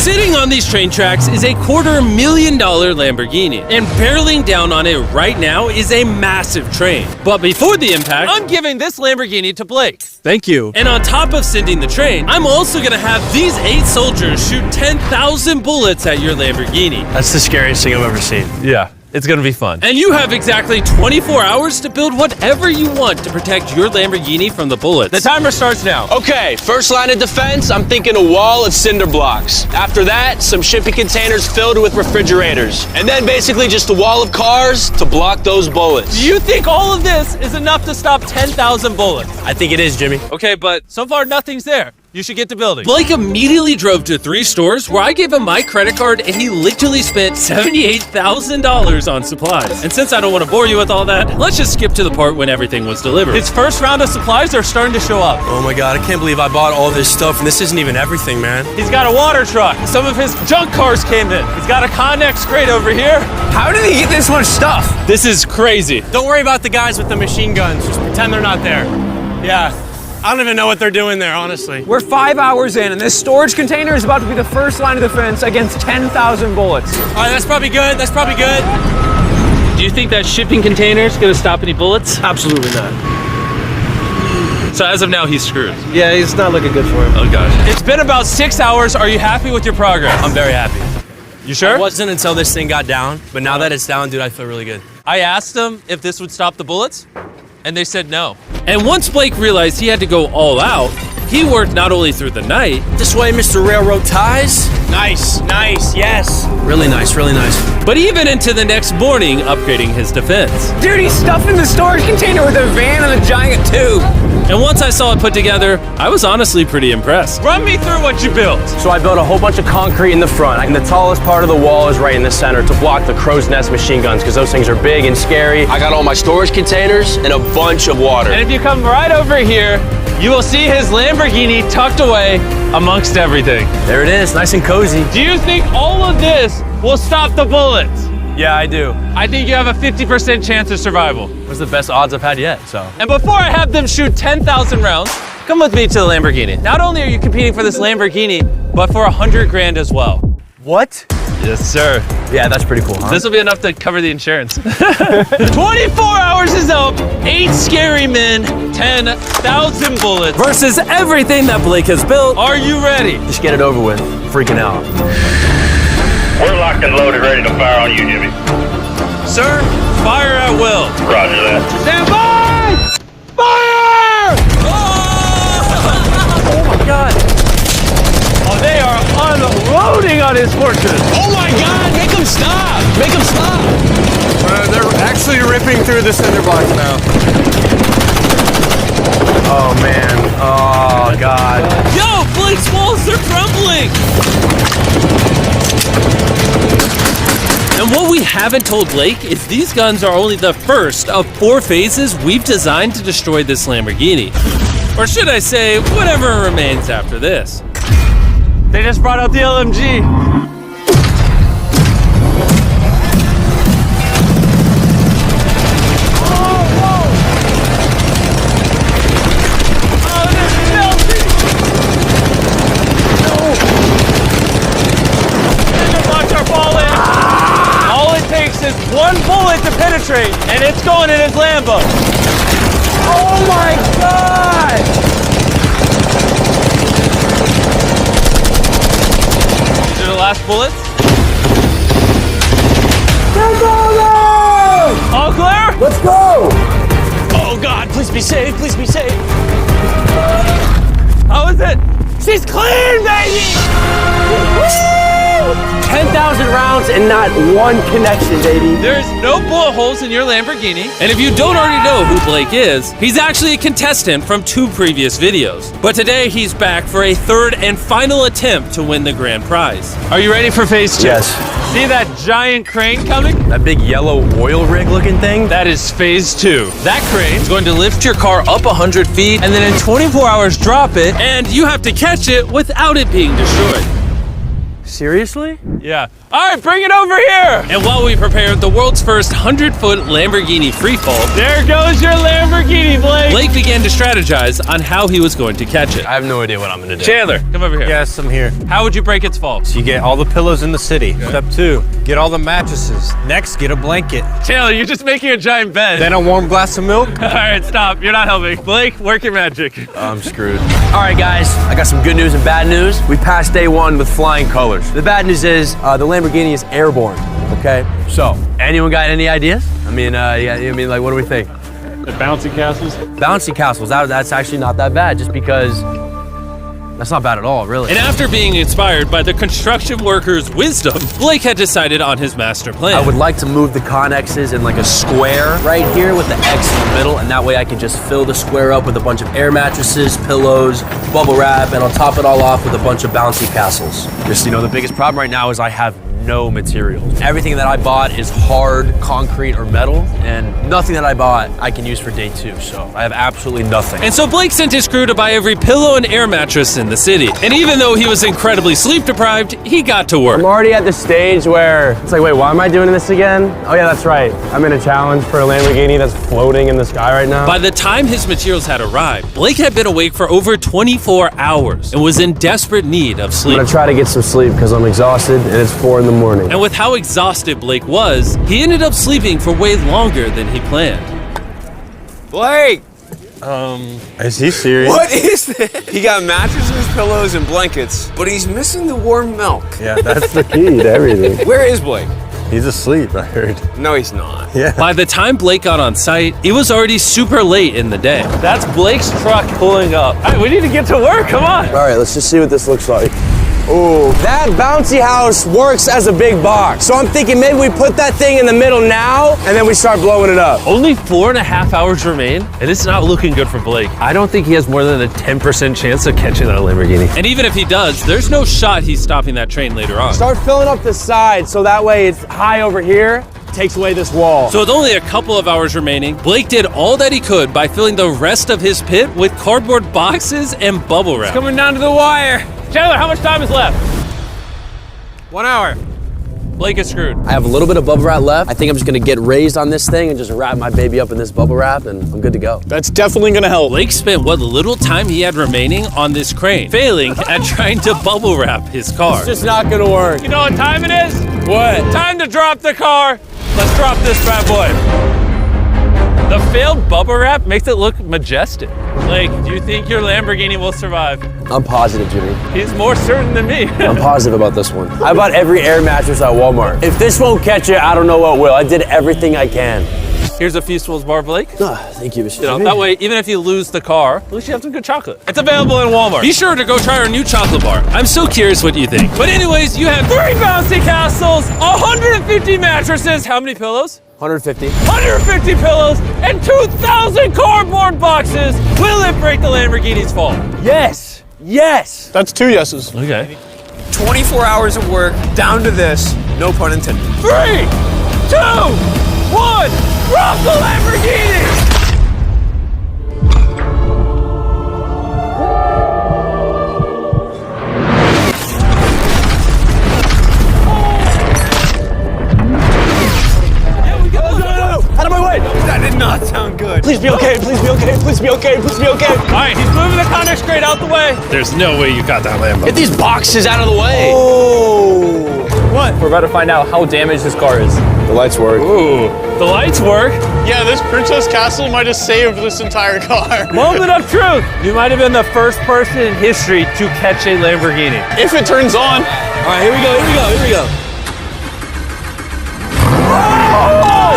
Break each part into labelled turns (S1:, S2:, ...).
S1: Sitting on these train tracks is a $250,000 Lamborghini, and barreling down on it right now is a massive train. But before the impact, I'm giving this Lamborghini to Blake.
S2: Thank you.
S1: And on top of sending the train, I'm also gonna have these 8 soldiers shoot 10,000 bullets at your Lamborghini.
S2: That's the scariest thing I've ever seen.
S1: Yeah. It's gonna be fun. And you have exactly 24 hours to build whatever you want to protect your Lamborghini from the bullets. The timer starts now.
S3: Okay, first line of defense, I'm thinking a wall of cinder blocks. After that, some shipping containers filled with refrigerators. And then basically just a wall of cars to block those bullets.
S1: Do you think all of this is enough to stop 10,000 bullets?
S2: I think it is, Jimmy.
S1: Okay, but so far nothing's there. You should get to building. Blake immediately drove to 3 stores where I gave him my credit card and he literally spent $78,000 on supplies. And since I don't want to bore you with all that, let's just skip to the part when everything was delivered. His first round of supplies are starting to show up.
S2: Oh my God, I can't believe I bought all this stuff and this isn't even everything, man.
S1: He's got a water truck. Some of his junk cars came in. He's got a Connex crate over here.
S2: How did he get this much stuff?
S1: This is crazy.
S2: Don't worry about the guys with the machine guns. Just pretend they're not there. Yeah. I don't even know what they're doing there, honestly.
S4: We're 5 hours in, and this storage container is about to be the first line of defense against 10,000 bullets.
S2: All right, that's probably good. That's probably good.
S1: Do you think that shipping container is going to stop any bullets?
S2: Absolutely not.
S1: So as of now, he's screwed.
S2: Yeah, it's not looking good for him.
S1: Oh gosh. It's been about 6 hours. Are you happy with your progress?
S2: I'm very happy.
S1: You sure?
S2: I wasn't until this thing got down, but now that it's down, dude, I feel really good.
S1: I asked them if this would stop the bullets, and they said no. And once Blake realized he had to go all out, he worked not only through the night.
S2: This way, Mr. Railroad Ties. Nice, nice, yes. Really nice, really nice.
S1: But even into the next morning, upgrading his defense.
S4: Dude, he's stuffing the storage container with a van and a giant tube.
S1: And once I saw it put together, I was honestly pretty impressed. Run me through what you built.
S3: So I built a whole bunch of concrete in the front, and the tallest part of the wall is right in the center to block the crow's nest machine guns, because those things are big and scary. I got all my storage containers and a bunch of water.
S1: And if you come right over here, you will see his Lamborghini tucked away amongst everything.
S2: There it is, nice and cozy.
S1: Do you think all of this will stop the bullets?
S2: Yeah, I do.
S1: I think you have a 50% chance of survival.
S2: That's the best odds I've had yet, so.
S1: And before I have them shoot 10,000 rounds, come with me to the Lamborghini. Not only are you competing for this Lamborghini, but for 100 grand as well.
S2: What?
S1: Yes, sir.
S2: Yeah, that's pretty cool, huh?
S1: This will be enough to cover the insurance. 24 hours is up, 8 scary men, 10,000 bullets. Versus everything that Blake has built. Are you ready?
S2: Just get it over with. Freaking out.
S5: We're locked and loaded, ready to fire on you, Jimmy.
S1: Sir, fire at will.
S5: Roger that.
S1: Stand by! Fire! Oh my God. Oh, they are unloading on his fortress.
S3: Oh my God, make them stop! Make them stop!
S2: They're actually ripping through the cinder blocks now. Oh man, oh God.
S1: Yo, Blake's walls are crumbling! And what we haven't told Blake is these guns are only the first of 4 phases we've designed to destroy this Lamborghini. Or should I say, whatever remains after this. They just brought out the LMG. One bullet to penetrate, and it's going in his Lambo.
S4: Oh my God!
S1: These are the last bullets. All clear?
S4: Let's go!
S3: Oh God, please be safe, please be safe.
S1: How is it? She's clean, baby!
S3: Woo! 10,000 rounds and not one connection, baby.
S1: There's no bullet holes in your Lamborghini. And if you don't already know who Blake is, he's actually a contestant from 2 previous videos. But today he's back for a 3rd and final attempt to win the grand prize. Are you ready for phase 2?
S2: Yes.
S1: See that giant crane coming?
S2: That big yellow oil rig looking thing?
S1: That is phase 2. That crane is going to lift your car up 100 feet and then in 24 hours drop it, and you have to catch it without it being destroyed.
S4: Seriously?
S2: Yeah. All right, bring it over here.
S1: And while we prepare the world's first 100-foot Lamborghini freefall,
S2: There goes your Lamborghini, Blake.
S1: Blake began to strategize on how he was going to catch it.
S3: I have no idea what I'm gonna do.
S1: Chandler, come over here.
S2: Yes, I'm here.
S1: How would you break its fall?
S2: So you get all the pillows in the city. Step 2, get all the mattresses. Next, get a blanket.
S1: Chandler, you're just making a giant bed.
S2: Then a warm glass of milk.
S1: All right, stop. You're not helping. Blake, work your magic.
S3: I'm screwed. All right, guys, I got some good news and bad news. We passed day 1 with flying colors. The bad news is the Lamborghini is airborne, okay? So, anyone got any ideas? I mean, like, what do we think?
S5: The bouncy castles?
S3: Bouncy castles, that's actually not that bad, just because that's not bad at all, really.
S1: And after being inspired by the construction workers' wisdom, Blake had decided on his master plan.
S3: I would like to move the connexes in like a square right here with the X in the middle, and that way I can just fill the square up with a bunch of air mattresses, pillows, bubble wrap, and I'll top it all off with a bunch of bouncy castles. Just, the biggest problem right now is I have no materials. Everything that I bought is hard concrete or metal, and nothing that I bought I can use for day 2, so I have absolutely nothing.
S1: And so Blake sent his crew to buy every pillow and air mattress in the city. And even though he was incredibly sleep deprived, he got to work.
S4: I'm already at the stage where it's like, wait, why am I doing this again? Oh yeah, that's right. I'm in a challenge for a Lamborghini that's floating in the sky right now.
S1: By the time his materials had arrived, Blake had been awake for over 24 hours and was in desperate need of
S4: I'm
S1: sleep.
S4: gonna try to get some sleep because I'm exhausted and it's 4 in the morning.
S1: And with how exhausted Blake was, he ended up sleeping for way longer than he planned.
S6: Blake!
S2: Is he serious?
S6: What is this? He got mattresses, pillows, and blankets, but he's missing the warm milk.
S2: Yeah, that's the
S4: Key to everything.
S6: Where is Blake?
S2: He's asleep, I heard.
S6: No, he's not.
S2: Yeah.
S1: By the time Blake got on site, it was already super late in the day. That's Blake's truck pulling up. All right, we need to get to work, come on.
S4: All right, let's just see what this looks like. Oh, that bouncy house works as a big box. So I'm thinking maybe we put that thing in the middle now and then we start blowing it up.
S1: Only 4.5 hours remain, and it's not looking good for Blake.
S4: I don't think he has more than a 10% chance of catching that Lamborghini.
S1: And even if he does, there's no shot he's stopping that train later on.
S4: Start filling up the side so that way it's high over here, takes away this wall.
S1: So with only a couple of hours remaining, Blake did all that he could by filling the rest of his pit with cardboard boxes and bubble wrap.
S2: Coming down to the wire.
S1: Chandler, how much time is left?
S2: 1 hour.
S1: Blake is screwed.
S3: I have a little bit of bubble wrap left. I think I'm just gonna get raised on this thing and just wrap my baby up in this bubble wrap and I'm good to go.
S4: That's definitely gonna help.
S1: Blake spent what little time he had remaining on this crane, failing at trying to bubble wrap his car.
S4: It's just not gonna work.
S1: You know what time it is?
S4: What?
S1: Time to drop the car. Let's drop this bad boy. The failed bubble wrap makes it look majestic. Blake, do you think your Lamborghini will survive?
S4: I'm positive, Jimmy.
S1: He's more certain than me.
S4: I'm positive about this one. I bought every air mattress at Walmart. If this won't catch it, I don't know what will. I did everything I can.
S1: Here's a Feastables bar, Blake.
S4: Thank you, Mr.
S1: You know,
S4: Jimmy.
S1: that way, even if you lose the car, at least you have some good chocolate. It's available in Walmart. Be sure to go try our new chocolate bar. I'm so curious what you think. But anyways, you have 3 bouncy castles, 150 mattresses, how many pillows?
S4: 150.
S1: 150 pillows, and 2,000 cardboard boxes. Will it break the Lamborghini's fall?
S4: Yes! Yes!
S2: That's 2 yeses.
S1: Okay.
S6: 24 hours of work, down to this, no pun intended.
S1: 3, 2, 1, drop the Lamborghini!
S4: Out of my way!
S6: That did not sound good.
S4: Please be okay, please be okay, please be okay, please be okay.
S1: All right, he's moving the connex crate out the way. There's no way you got that Lambo.
S3: Get these boxes out of the way.
S4: Oh!
S1: What?
S4: We're about to find out how damaged this car is. The lights work.
S1: Ooh, the lights work.
S7: Yeah, this Princess Castle might have saved this entire car.
S1: Moment of truth. You might have been the first person in history to catch a Lamborghini.
S7: If it turns on.
S4: All right, here we go, here we go, here we go.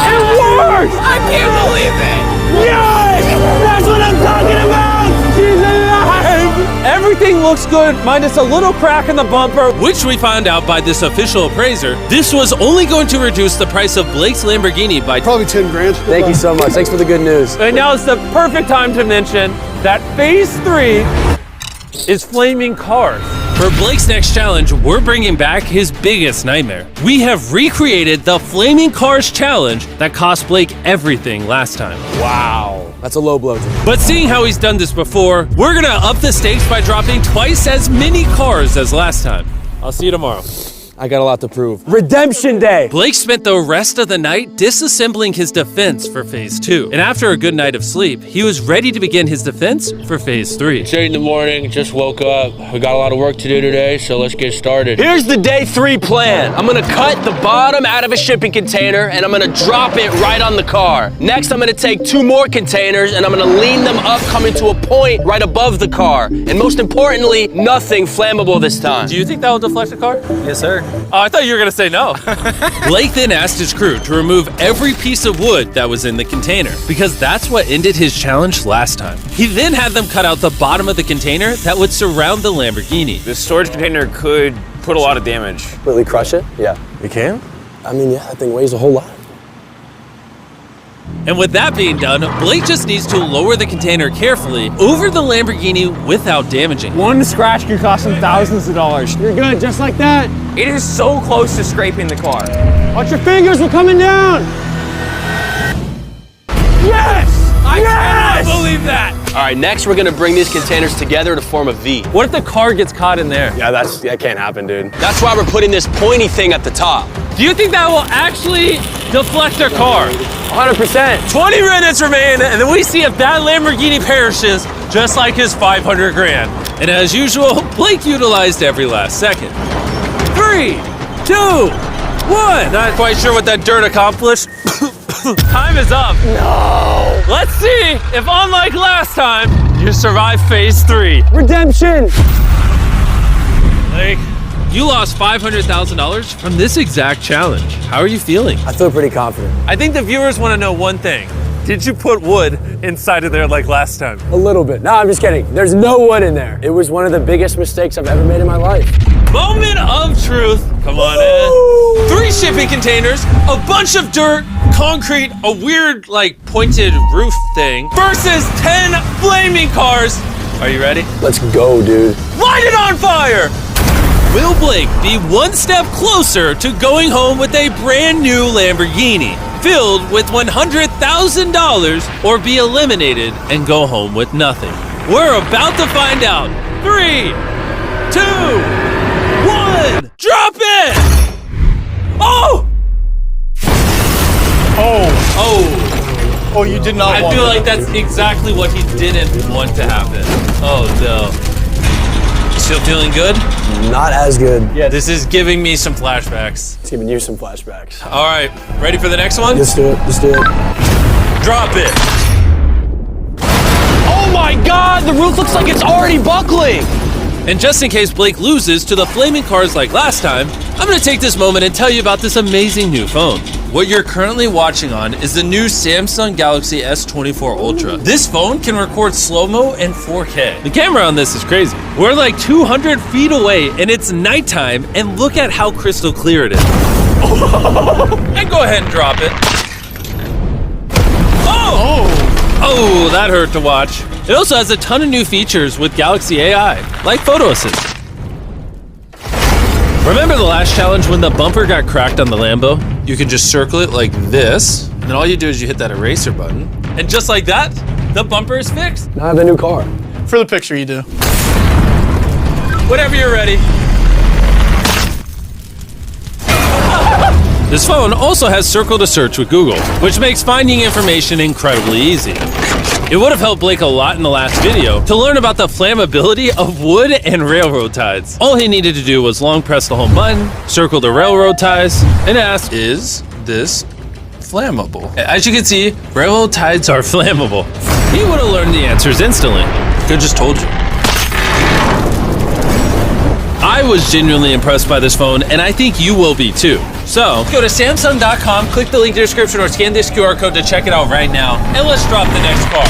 S1: It worked!
S6: I can't believe it.
S1: Yes! That's what I'm talking about! She's alive! Everything looks good, minus a little crack in the bumper, which we found out by this official appraiser. This was only going to reduce the price of Blake's Lamborghini by
S8: Probably 10 grand.
S4: Thank you so much. Thanks for the good news.
S1: And now it's the perfect time to mention that phase 3 is flaming cars. For Blake's next challenge, we're bringing back his biggest nightmare. We have recreated the Flaming Cars challenge that cost Blake everything last time.
S4: Wow. That's a low blow, Jimmy.
S1: But seeing how he's done this before, we're gonna up the stakes by dropping twice as many cars as last time. I'll see you tomorrow.
S4: I got a lot to prove. Redemption Day!
S1: Blake spent the rest of the night disassembling his defense for Phase 2. And after a good night of sleep, he was ready to begin his defense for Phase 3.
S8: It's 8 in the morning, just woke up. We got a lot of work to do today, so let's get started.
S3: Here's the day 3 plan. I'm gonna cut the bottom out of a shipping container and I'm gonna drop it right on the car. Next, I'm gonna take 2 more containers and I'm gonna lean them up, coming to a point right above the car. And most importantly, nothing flammable this time.
S1: Do you think that will deflect the car?
S4: Yes, sir.
S1: Oh, I thought you were gonna say no. Blake then asked his crew to remove every piece of wood that was in the container, because that's what ended his challenge last time. He then had them cut out the bottom of the container that would surround the Lamborghini.
S6: This storage container could put a lot of damage.
S4: Completely crush it? Yeah. You can? I mean, yeah, that thing weighs a whole lot.
S1: And with that being done, Blake just needs to lower the container carefully over the Lamborghini without damaging.
S2: One scratch could cost him thousands of dollars. You're good, just like that.
S6: It is so close to scraping the car.
S2: Watch your fingers, we're coming down. Yes!
S1: I cannot believe that!
S3: All right, next we're gonna bring these containers together to form a V.
S1: What if the car gets caught in there?
S4: Yeah, that can't happen, dude.
S3: That's why we're putting this pointy thing at the top.
S1: Do you think that will actually deflect their car?
S4: 100%.
S1: 20 minutes remain, and then we see if that Lamborghini perishes, just like his 500 grand. And as usual, Blake utilized every last second. 3, 2, 1. Not quite sure what that dirt accomplished. Time is up. No. Let's see if, unlike last time, you survive Phase 3.
S2: Redemption.
S1: Blake, you lost $500,000 from this exact challenge. How are you feeling?
S4: I feel pretty confident.
S1: I think the viewers want to know one thing. Did you put wood inside of there like last time?
S4: A little bit. No, I'm just kidding. There's no wood in there. It was one of the biggest mistakes I've ever made in my life.
S1: Moment of truth. Come on in. 3 shipping containers, a bunch of dirt, concrete, a weird, like, pointed roof thing, versus 10 flaming cars. Are you ready?
S4: Let's go, dude.
S1: Light it on fire! Will Blake be one step closer to going home with a brand new Lamborghini filled with $100,000, or be eliminated and go home with nothing? We're about to find out. 3, 2, 1, drop it! Oh!
S7: Oh, you did not
S1: I
S7: want
S1: feel
S7: that.
S1: like that's exactly what he didn't want to happen. Oh no. Still feeling good?
S4: Not as good.
S1: Yeah, this is giving me some flashbacks.
S4: It's giving you some flashbacks.
S1: All right, ready for the next one?
S4: Let's do it. Let's do it.
S1: Drop it.
S3: Oh my God, the roof looks like it's already buckling.
S1: And just in case Blake loses to the flaming cars like last time, I'm gonna take this moment and tell you about this amazing new phone. What you're currently watching on is the new Samsung Galaxy S24 Ultra. This phone can record slow-mo and 4K. The camera on this is crazy. We're like 200 feet away and it's nighttime, and look at how crystal clear it is. And go ahead and drop it. Oh, that hurt to watch. It also has a ton of new features with Galaxy AI, like Photo Assist. Remember the last challenge when the bumper got cracked on the Lambo? You can just circle it like this, and then all you do is you hit that eraser button, and just like that, the bumper is fixed.
S4: Now I have a new car.
S7: For the picture, you do.
S1: Whenever you're ready. This phone also has Circle to Search with Google, which makes finding information incredibly easy. It would have helped Blake a lot in the last video to learn about the flammability of wood and railroad ties. All he needed to do was long press the home button, circle the railroad ties, and ask, is this flammable? As you can see, railroad ties are flammable. He would have learned the answers instantly. Could have just told you. I was genuinely impressed by this phone, and I think you will be too. So, go to Samsung.com, click the link in the description, or scan this QR code to check it out right now, and let's drop the next car.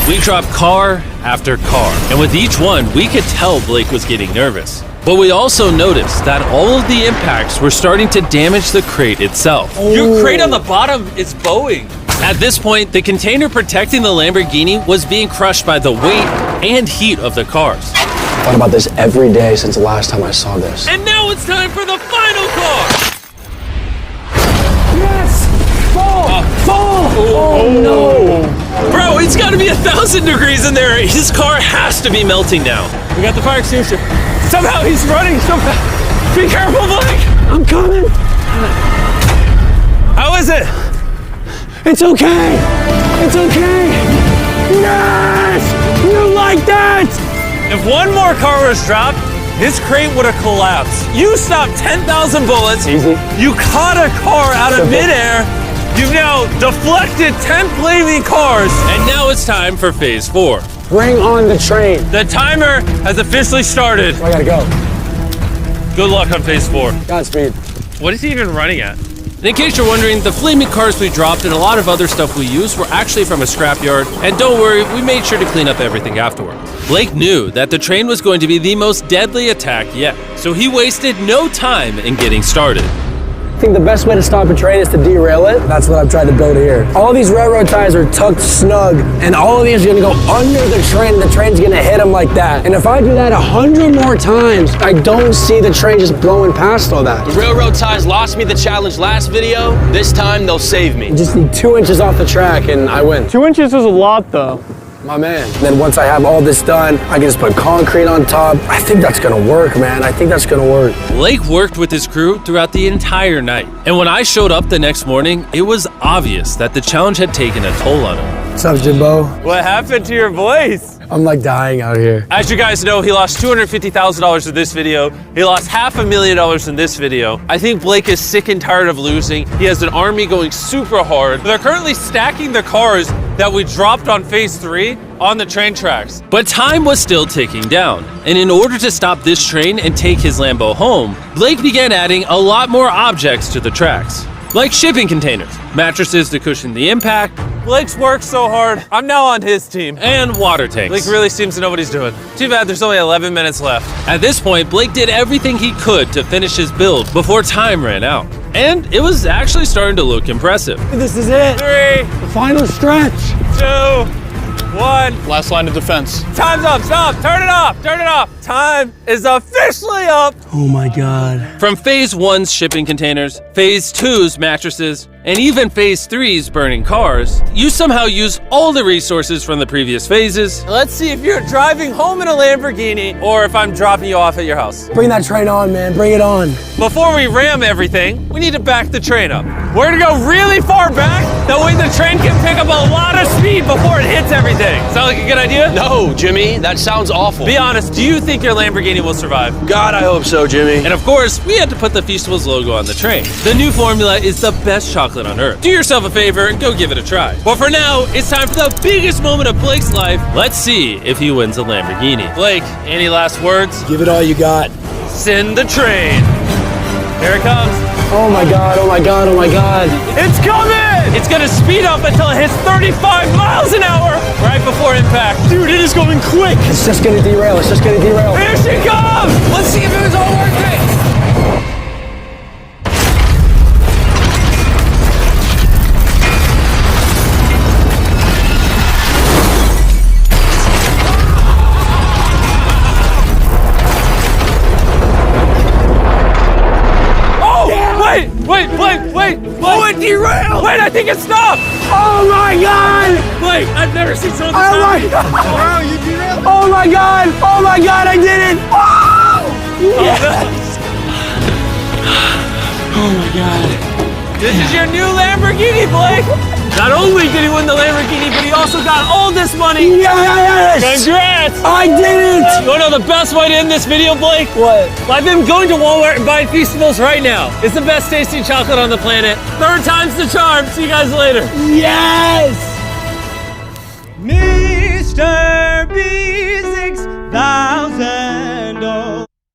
S1: We dropped car after car, and with each one, we could tell Blake was getting nervous. But we also noticed that all of the impacts were starting to damage the crate itself. Your crate on the bottom is bowing. At this point, the container protecting the Lamborghini was being crushed by the weight and heat of the cars.
S4: I've thought about this every day since the last time I saw this.
S1: And now it's time for the final car!
S4: Yes! Fall! Fall! Oh no!
S1: Bro, it's gotta be 1,000 degrees in there. His car has to be melting now.
S2: We got the fire extinguisher. Somehow he's running so fast. Be careful, Blake. I'm coming. How is it? It's okay. It's okay. Yes! You like that? If one more car was dropped, this crate would have collapsed. You stopped 10,000 bullets.
S4: Easy.
S2: You caught a car out of midair. You've now deflected 10 flaming cars.
S1: And now it's time for phase 4.
S4: Bring on the train.
S2: The timer has officially started.
S4: I gotta go.
S2: Good luck on phase 4.
S4: Godspeed.
S2: What is he even running at?
S1: And in case you're wondering, the flaming cars we dropped and a lot of other stuff we used were actually from a scrapyard. And don't worry, we made sure to clean up everything afterward. Blake knew that the train was going to be the most deadly attack yet, so he wasted no time in getting started.
S3: I think the best way to stop a train is to derail it. That's what I've tried to build here. All these railroad ties are tucked snug, and all of these are gonna go under the train, and the train's gonna hit them like that. And if I do that 100 more times, I don't see the train just blowing past all that.
S9: The railroad ties lost me the challenge last video. This time, they'll save me.
S3: I just need 2 inches off the track, and I win.
S7: 2 inches is a lot, though.
S3: My man. And then once I have all this done, I can just put concrete on top. I think that's gonna work, man. I think that's gonna work.
S1: Blake worked with his crew throughout the entire night. And when I showed up the next morning, it was obvious that the challenge had taken a toll on him.
S3: What's up, Jimbo?
S2: What happened to your voice?
S3: I'm like dying out here.
S2: As you guys know, he lost $250,000 in this video. He lost $500,000 in this video. I think Blake is sick and tired of losing. He has an army going super hard. They're currently stacking the cars that we dropped on phase 3 on the train tracks.
S1: But time was still ticking down. And in order to stop this train and take his Lambo home, Blake began adding a lot more objects to the tracks. Like shipping containers, mattresses to cushion the impact,
S2: Blake's worked so hard. I'm now on his team.
S1: and water tanks.
S2: Blake really seems to know what he's doing. Too bad there's only 11 minutes left.
S1: At this point, Blake did everything he could to finish his build before time ran out. And it was actually starting to look impressive.
S3: This is it.
S2: 3,
S3: The final stretch.
S2: 2, 1.
S7: Last line of defense.
S2: Time's up. Stop. Turn it off. Turn it off. Time is officially up.
S3: Oh my God.
S1: From phase 1's shipping containers, phase 2's mattresses, and even phase 3's burning cars, you somehow use all the resources from the previous phases.
S2: Let's see if you're driving home in a Lamborghini or if I'm dropping you off at your house.
S3: Bring that train on, man. Bring it on.
S2: Before we ram everything, we need to back the train up. We're gonna go really far back, that way the train can pick up a lot of speed before it hits everything. Sound like a good idea?
S9: No, Jimmy, that sounds awful.
S2: Be honest, do you think your Lamborghini will survive?
S9: God, I hope so, Jimmy.
S1: And of course, we had to put the Feastables logo on the train. The new formula is the best chocolate on earth. Do yourself a favor and go give it a try. But for now, it's time for the biggest moment of Blake's life. Let's see if he wins a Lamborghini.
S2: Blake, any last words?
S3: Give it all you got.
S2: Send the train. Here it comes.
S3: Oh my God, oh my God, oh my God.
S2: It's coming! It's gonna speed up until it hits 35 miles an hour right before impact.
S7: Dude, it is going quick.
S3: It's just gonna derail. It's just gonna derail.
S2: Here she comes! Let's see if it was all worth it. Wait! Oh, it derailed! Wait, I think it stopped!
S3: Oh my God!
S2: Blake, I've never seen someone
S3: Oh my
S2: this
S3: God!
S7: Wow, you derailed.
S3: Oh my God! Oh my God! I did it! Oh!
S2: Yes!
S3: Oh my God!
S2: This is your new Lamborghini, Blake! Not only did he win the Lamborghini, but he also got all this money!
S3: Yes!
S2: Congrats!
S3: I did it!
S2: You wanna know the best way to end this video, Blake?
S3: What?
S2: By them going to Walmart and buying Feastables right now. It's the best tasting chocolate on the planet. 3rd time's the charm. See you guys later.
S3: Yes!
S2: Mr. B6000.